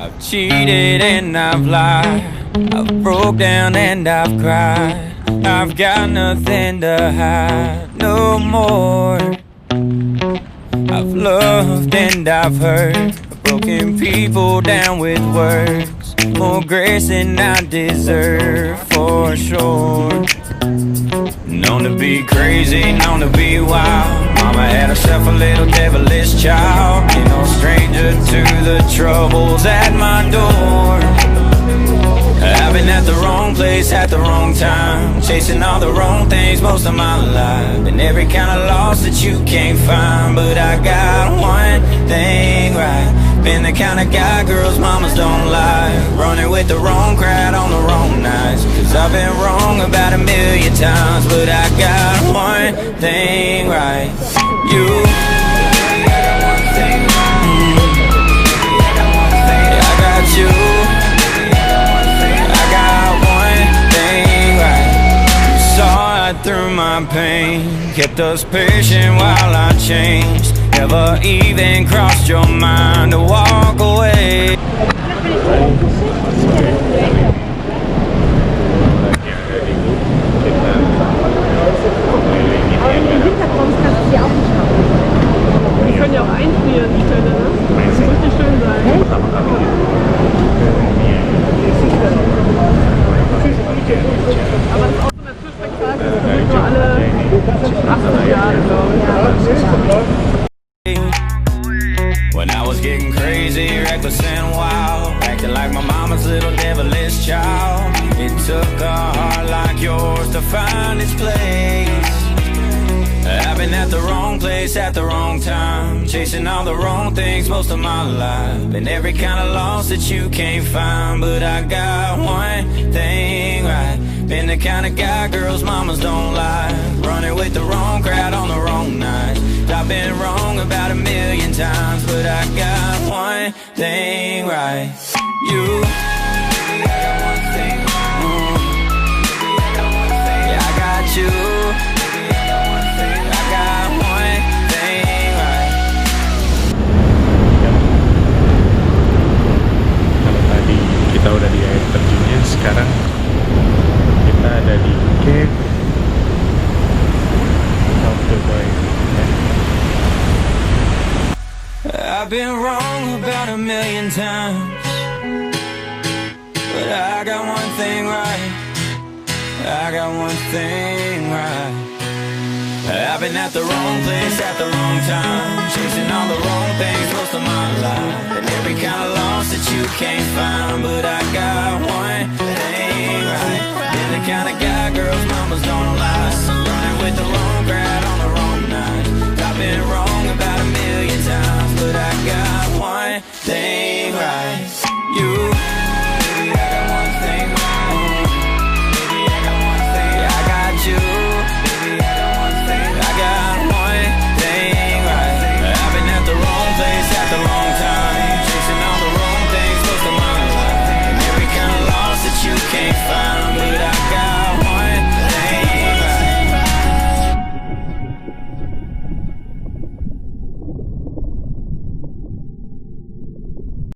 I've cheated and I've lied, I've broke down and I've cried. I've got nothing to hide no more. I've loved and I've hurt, I've broken people down with words, more grace than I deserve for sure. Known to be crazy, known to be wild. Mama had herself a little devilish child. Ain't no stranger to the troubles at my door. I've been at the wrong place at the wrong time, chasing all the wrong things most of my life. Been every kind of loss that you can't find, but I got one thing right. Been the kind of guy girls mamas don't like, running with the wrong crowd on the wrong nights. Cause I've been wrong about 1,000,000 times, but I got one thing right. You, I got one thing right. I got you, I got one thing right. You saw it through my pain, kept us patient while I changed. Never even crossed your mind to walk away. Wir können ja auch einfrieren, die Stelle, ne? Das muss nicht schön sein. Aber das ist auch so ein Naturspektakel, das sind nur alle 80 Jahre, glaube ich. When I was getting crazy, reckless and wild, acting like my mama's little devilish child. It took a heart like yours to find its place. I've been at the wrong place at the wrong time, chasing all the wrong things most of my life. Been every kind of loss that you can't find, but I got one thing right. Been the kind of guy girls mamas don't like, running with the wrong crowd on the wrong nights. I've been wrong about 1,000,000 times, but I got one thing right. You, I got one thing right. Yeah, I got you. Kita udah di air terjunnya, sekarang kita ada di genks of the boy. I've been wrong about 1,000,000 times, but I got one thing right. I got one thing right. I've been at the wrong place at the wrong time, chasing all the wrong things most of my life. And every kind of loss that you can't find, but I got one thing right. Been the kind of guy girls mamas don't